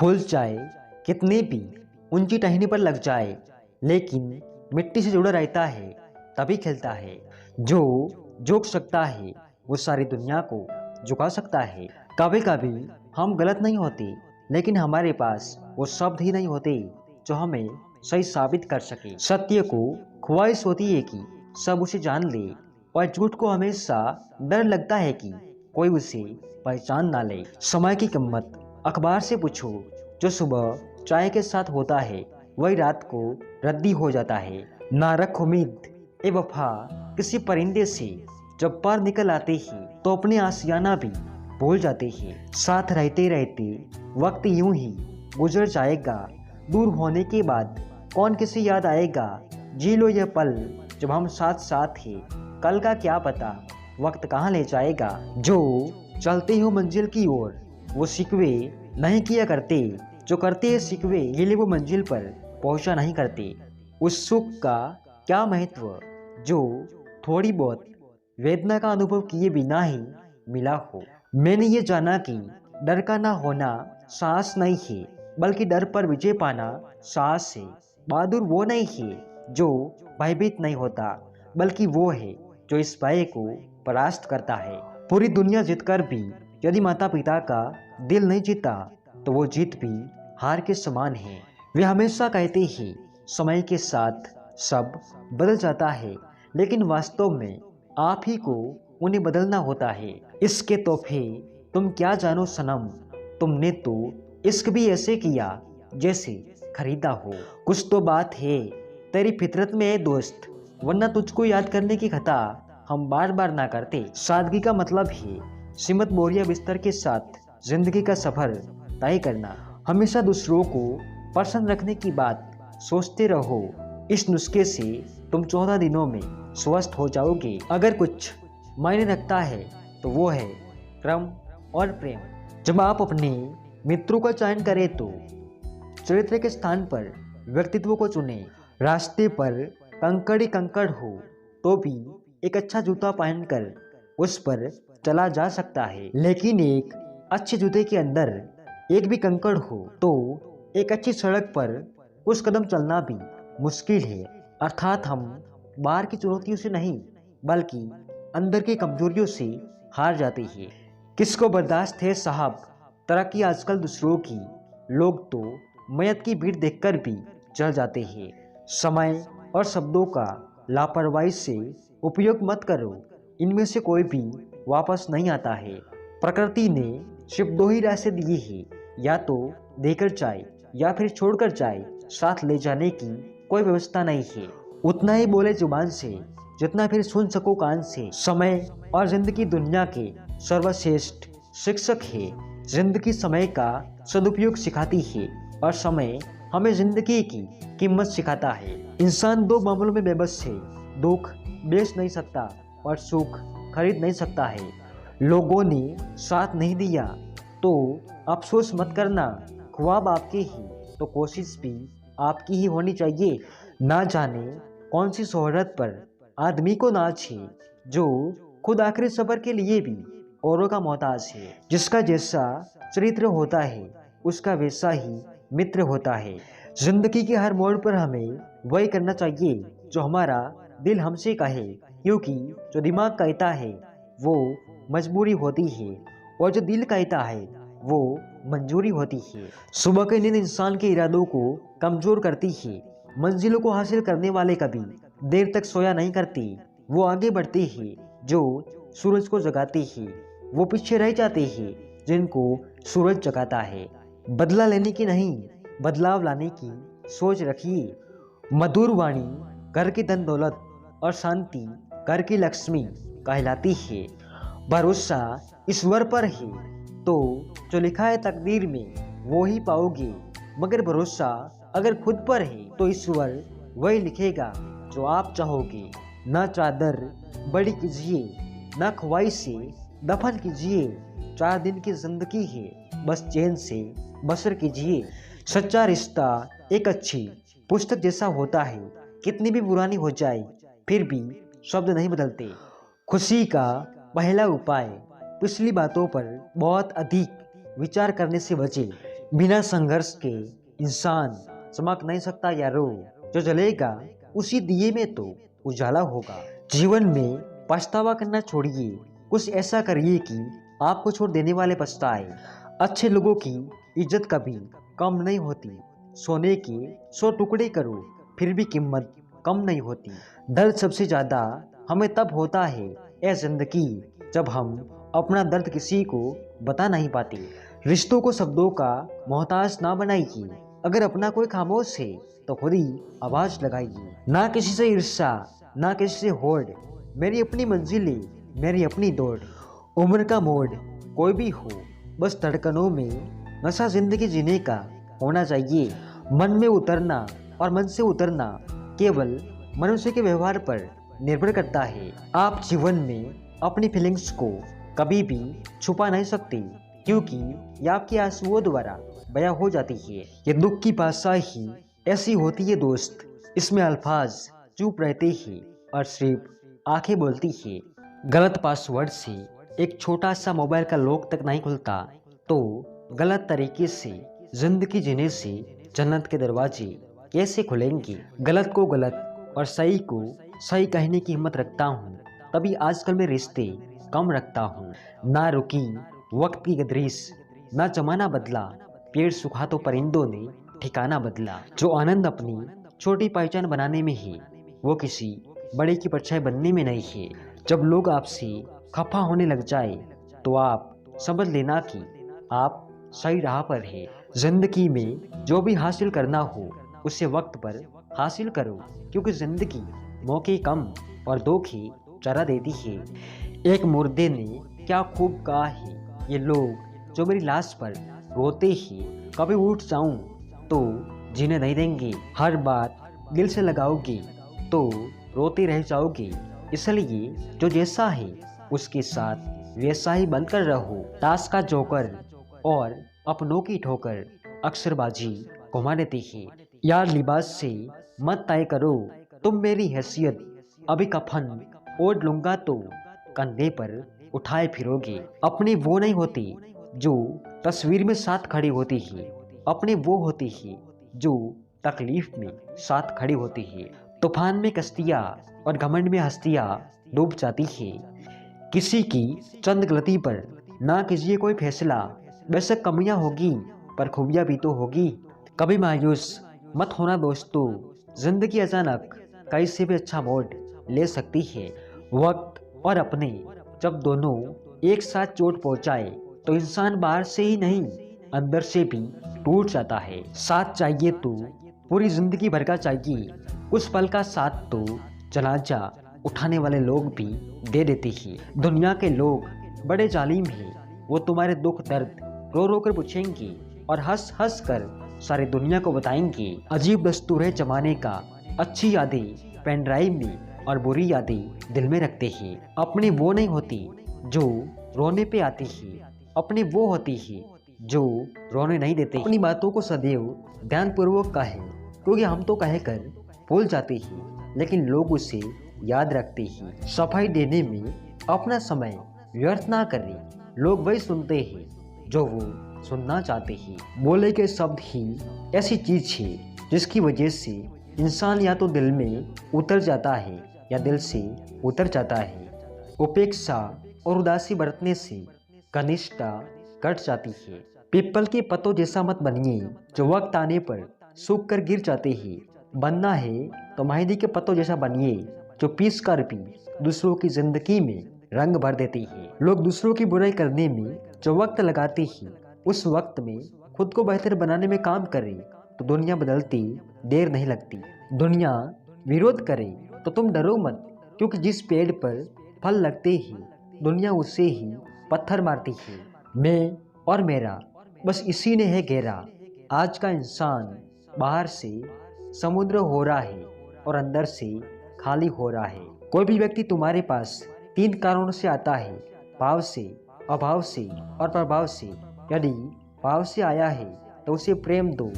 फूल चाहे कितनी भी ऊंची टहनी पर लग जाए, लेकिन मिट्टी से जुड़ा रहता है तभी खिलता है। जो झुक सकता है वो सारी दुनिया को झुका सकता है। कभी कभी हम गलत नहीं होते, लेकिन हमारे पास वो शब्द ही नहीं होते जो हमें सही साबित कर सके। सत्य को ख्वाहिश होती है कि सब उसे जान ले, और झूठ को हमेशा डर लगता है कि कोई उसे पहचान ना ले। समय की कीमत अखबार से पूछो, जो सुबह चाय के साथ होता है वही रात को रद्दी हो जाता है। ना रख उम्मीद ए वफा किसी परिंदे से, जब पर निकल आते ही तो अपने आशियाना भी भूल जाते हैं। साथ रहते रहते वक्त यूं ही गुजर जाएगा, दूर होने के बाद कौन किसे याद आएगा। जी लो ये पल जब हम साथ साथ हैं, कल का क्या पता वक्त कहाँ ले जाएगा। जो चलते हो मंजिल की ओर वो शिकवे नहीं किया करते, जो करते हैं शिकवे ये लिए वो मंजिल पर पहुंचा नहीं करते। उस सुख का क्या महत्व जो थोड़ी बहुत वेदना का अनुभव किए बिना ही मिला हो। मैंने ये जाना कि डर का ना होना साहस नहीं है, बल्कि डर पर विजय पाना साहस है। बहादुर वो नहीं है जो भयभीत नहीं होता, बल्कि वो है जो इस भय को परास्त करता है। पूरी दुनिया जीतकर भी यदि माता पिता का दिल नहीं जीता तो वो जीत भी हार के समान है। वे हमेशा कहते हैं समय के साथ सब बदल जाता है, लेकिन वास्तव में आप ही को उन्हें बदलना होता है। इसके तोहफे तुम क्या जानो सनम, तुमने तो इश्क भी ऐसे किया जैसे खरीदा हो। कुछ तो बात है तेरी फितरत में है दोस्त, वरना तुझको याद करने की खता हम बार बार ना करते। सादगी का मतलब है सिमत बोरिया बिस्तर के साथ जिंदगी का सफर तय करना। हमेशा दूसरों को पसंद रखने की बात सोचते रहो, इस नुस्खे से तुम 14 दिनों में स्वस्थ हो जाओगे। अगर कुछ मायने रखता है तो वो है क्रम और प्रेम। जब आप अपने मित्रों का चयन करें तो चरित्र के स्थान पर व्यक्तित्व को चुने। रास्ते पर कंकड़ ही कंकड़ हो तो भी एक अच्छा जूता पहनकर उस पर चला जा सकता है, लेकिन एक अच्छे जूते के अंदर एक भी कंकड़ हो तो एक अच्छी सड़क पर उस कदम चलना भी मुश्किल है। अर्थात हम बाहर की चुनौतियों से नहीं, बल्कि अंदर की कमजोरियों से हार जाते हैं। किसको बर्दाश्त है साहब तरक्की आजकल दूसरों की, लोग तो मयत की भीड़ देखकर भी चल जाते हैं। समय और शब्दों का लापरवाही से उपयोग मत करो, इनमें से कोई भी वापस नहीं आता है। प्रकृति ने सिर्फ 2 ही रास्ते दिए हैं, या तो देकर जाए या फिर छोड़कर जाए, साथ ले जाने की कोई व्यवस्था नहीं है। उतना ही बोले जुबान से जितना फिर सुन सको कान से। समय और जिंदगी दुनिया के सर्वश्रेष्ठ शिक्षक है। जिंदगी समय का सदुपयोग सिखाती है और समय हमें जिंदगी की कीमत सिखाता है। इंसान 2 मामलों में बेबस है, दुख बेच नहीं सकता और सुख खरीद नहीं सकता है। लोगों ने साथ नहीं दिया तो अफसोस मत करना, ख्वाब आपके ही तो कोशिश भी आपकी ही होनी चाहिए। ना जाने कौन सी शोहरत पर आदमी को नाज है, जो खुद आखिरी सफर के लिए भी औरों का मोहताज है। जिसका जैसा चरित्र होता है उसका वैसा ही मित्र होता है। जिंदगी के हर मोड़ पर हमें वही करना चाहिए जो हमारा दिल हमसे कहे, क्योंकि जो दिमाग कहता है वो मजबूरी होती है और जो दिल कहता है वो मंजूरी होती है। सुबह की नींद इंसान के इरादों को कमजोर करती है। मंजिलों को हासिल करने वाले कभी देर तक सोया नहीं करते, वो आगे बढ़ते हैं जो सूरज को जगाते हैं, वो पीछे रह जाते हैं जिनको सूरज जगाता है। बदला लेने की नहीं, बदलाव लाने की सोच रखिए। मधुर वाणी घर की धन दौलत और शांति घर की लक्ष्मी कहलाती है। भरोसा ईश्वर पर है तो जो लिखा है तकदीर में वो ही पाओगे, मगर भरोसा अगर खुद पर है तो ईश्वर वही लिखेगा जो आप चाहोगे। ना चादर बड़ी कीजिए, ना ख्वाहिश से दफन कीजिए। 4 दिन की जिंदगी है, बस चैन से बसर कीजिए। सच्चा रिश्ता एक अच्छी पुस्तक जैसा होता है, कितनी भी पुरानी हो जाए फिर भी शब्द नहीं बदलते। खुशी का पहला उपाय पिछली बातों पर बहुत अधिक विचार करने से बचे। बिना संघर्ष के इंसान चमक नहीं सकता यारो। जो जलेगा उसी दिए में तो उजाला होगा। जीवन में पछतावा करना छोड़िए, कुछ ऐसा करिए कि आपको छोड़ देने वाले पछताए। अच्छे लोगों की इज्जत कभी कम नहीं होती। सोने के 100 टुकड़े करो फिर भी कीमत कम नहीं होती। दर्द सबसे ज्यादा हमें तब होता है ए जिंदगी जब हम अपना दर्द किसी को बता नहीं पाते। रिश्तों को शब्दों का मोहताज ना बनाइए। अगर अपना कोई खामोश है तो खुद ही आवाज लगाइए। ना किसी से ईर्ष्या ना किसी से होड़, मेरी अपनी मंजिलें मेरी अपनी दौड़। उम्र का मोड़ कोई भी हो, बस धड़कनों में नशा जिंदगी जीने का होना चाहिए। मन में उतरना और मन से उतरना केवल मनुष्य के व्यवहार पर निर्भर करता है। आप जीवन में अपनी फीलिंग्स को कभी भी छुपा नहीं सकते, क्योंकि ये आपके आंसुओं द्वारा बयां हो जाती है। ये दुख की भाषा ही ऐसी होती है दोस्त, इसमें अल्फाज चुप रहते हैं और सिर्फ आंखें बोलती है। गलत पासवर्ड से एक छोटा सा मोबाइल का लॉक तक नहीं खुलता, तो गलत तरीके से जिंदगी जीने से जन्नत के दरवाजे कैसे खुलेंगे। गलत को गलत और सही को सही कहने की हिम्मत रखता हूँ, तभी आजकल मैं रिश्ते कम रखता हूँ। ना रुकी वक्त की गदरिश, ना जमाना बदला, पेड़ सूखा तो परिंदों ने ठिकाना बदला। जो आनंद अपनी छोटी पहचान बनाने में है, वो किसी बड़े की परछाई बनने में नहीं है। जब लोग आपसे खफा होने लग जाए तो आप समझ लेना कि आप सही राह पर है। जिंदगी में जो भी हासिल करना हो उसे वक्त पर हासिल करो, क्योंकि जिंदगी मौके कम और धोखे जरा देती है। एक मुर्दे ने क्या खूब कहा है, ये लोग जो मेरी लाश पर रोते हैं, कभी उठ जाऊं तो जीने नहीं देंगे। हर बात दिल से लगाओगे तो रोते रह जाओगे, इसलिए जो जैसा है उसके साथ वैसा ही बनकर रहो। ताश का जोकर और अपनों की ठोकर अक्सरबाजी घुमा देती है। यार लिबास से मत तय करो, तुम मेरी हैसियत अभी कफन ओढ़ लूंगा तो कंधे पर उठाए फिरोगे। अपनी वो नहीं होती जो तस्वीर में साथ खड़ी होती है, अपनी वो होती है जो तकलीफ में साथ खड़ी होती है। तूफान में कश्तियाँ और घमंड में हस्तियाँ डूब जाती है। किसी की चंद गलती पर ना कीजिए कोई फैसला, बेशक कमियां होगी पर खूबियां भी तो होगी। कभी मायूस मत होना दोस्तों, जिंदगी अचानक कैसे भी अच्छा मोड़ ले सकती है। वक्त और अपने जब दोनों एक साथ चोट पहुंचाए तो इंसान बाहर से ही नहीं अंदर से भी टूट जाता है। साथ चाहिए तो पूरी जिंदगी भर का चाहिए, उस पल का साथ तो जनाजा उठाने वाले लोग भी दे देते हैं। दुनिया के लोग बड़े जालिम हैं, वो तुम्हारे दुख दर्द रो रो कर पूछेंगे और हंस हंस कर सारी दुनिया को बताएंगे। अजीब दस्तूर है जमाने का, अच्छी यादें पेन ड्राइव में और बुरी यादें दिल में रखते हैं। अपनी वो नहीं होती जो रोने पे आती है, अपनी वो होती है जो रोने नहीं देते। अपनी बातों को सदैव ध्यानपूर्वक कहें, क्योंकि हम तो कहकर भूल जाते हैं लेकिन लोग उसे याद रखते हैं। सफाई देने में अपना समय व्यर्थ ना करें, लोग वही सुनते हैं जो वो सुनना चाहते हैं। बोले के शब्द ही ऐसी चीज है जिसकी वजह से इंसान या तो दिल में उतर जाता है या दिल से उतर जाता है। उपेक्षा और उदासी बरतने से घनिष्ठता कट जाती है। पीपल के पत्तों जैसा मत बनिए जो वक्त आने पर सूख कर गिर जाते हैं। बनना है तो मेहंदी के पत्तों जैसा बनिए जो पीस कर भी दूसरों की जिंदगी में रंग भर देती है। लोग दूसरों की बुराई करने में जो वक्त लगाते हैं, उस वक्त में खुद को बेहतर बनाने में काम करें तो दुनिया बदलती देर नहीं लगती। दुनिया विरोध करे तो तुम डरो मत, क्योंकि जिस पेड़ पर फल लगते ही दुनिया उसे ही पत्थर मारती है। मैं और मेरा बस इसी ने है घेरा। आज का इंसान बाहर से समुद्र हो रहा है और अंदर से खाली हो रहा है। कोई भी व्यक्ति तुम्हारे पास 3 कारणों से आता है, भाव से, अभाव से और प्रभाव से। यदि भाव से आया है तो उसे प्रेम दो,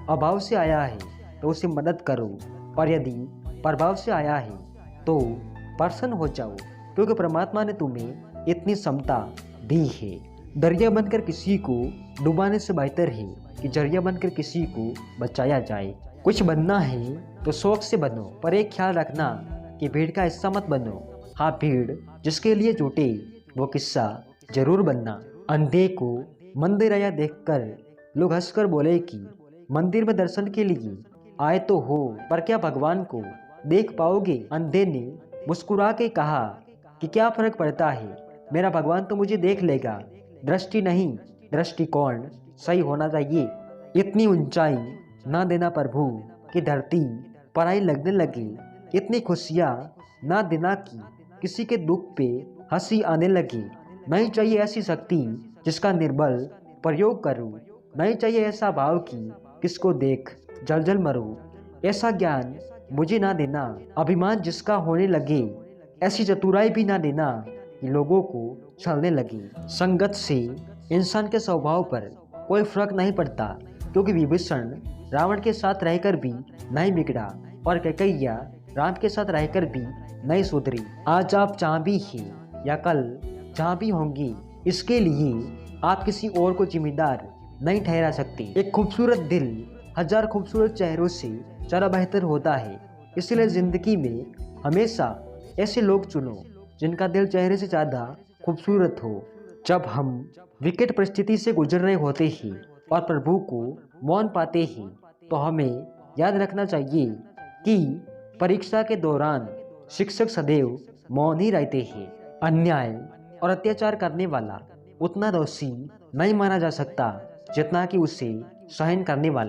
अभाव से आया है तो उसे मदद करो, और यदि प्रभाव से आया है तो प्रसन्न हो जाओ, क्योंकि परमात्मा ने तुम्हें इतनी क्षमता दी है। दरिया बनकर किसी को डुबाने से बेहतर है कि जरिया बनकर किसी को बचाया जाए। कुछ बनना है तो शौक से बनो, पर एक ख्याल रखना कि भीड़ का हिस्सा मत बनो। हाँ, भीड़ जिसके लिए जुटे वो किस्सा जरूर बनना। अंधे को मंदिर आया देखकर लोग हंसकर बोले कि मंदिर में दर्शन के लिए आए तो हो, पर क्या भगवान को देख पाओगे? अंधे ने मुस्कुरा के कहा कि क्या फर्क पड़ता है, मेरा भगवान तो मुझे देख लेगा। दृष्टि नहीं, दृष्टिकोण सही होना चाहिए। इतनी ऊंचाई ना देना प्रभु कि धरती पराई लगने लगी। इतनी खुशियाँ ना देना कि किसी के दुख पे हंसी आने लगी। नहीं चाहिए ऐसी शक्ति जिसका निर्बल प्रयोग करूं। नहीं चाहिए ऐसा भाव कि किसको देख जल जल मरूं। ऐसा ज्ञान मुझे ना देना, अभिमान जिसका होने लगे। ऐसी चतुराई भी ना देना कि लोगों को छलने लगी। संगत से इंसान के स्वभाव पर कोई फर्क नहीं पड़ता, क्योंकि विभीषण रावण के साथ रहकर भी नहीं बिगड़ा और कैकैया राम के साथ रहकर भी नहीं सुधरी। आज आप जहाँ भी हैं या कल जहाँ भी होंगी, इसके लिए आप किसी और को जिम्मेदार नहीं ठहरा सकते। एक खूबसूरत दिल हजार खूबसूरत चेहरों से ज़्यादा बेहतर होता है। इसलिए ज़िंदगी में हमेशा ऐसे लोग चुनो जिनका दिल चेहरे से ज़्यादा खूबसूरत हो। जब हम विकट परिस्थिति से गुजर रहे होते हैं और प्रभु को मौन पाते हैं, तो हमें याद रखना चाहिए कि परीक्षा के दौरान शिक्षक सदैव मौन ही रहते हैं। अन्याय और अत्याचार करने वाला उतना दोषी नहीं माना जा सकता जितना कि उसे सहन करने वाला।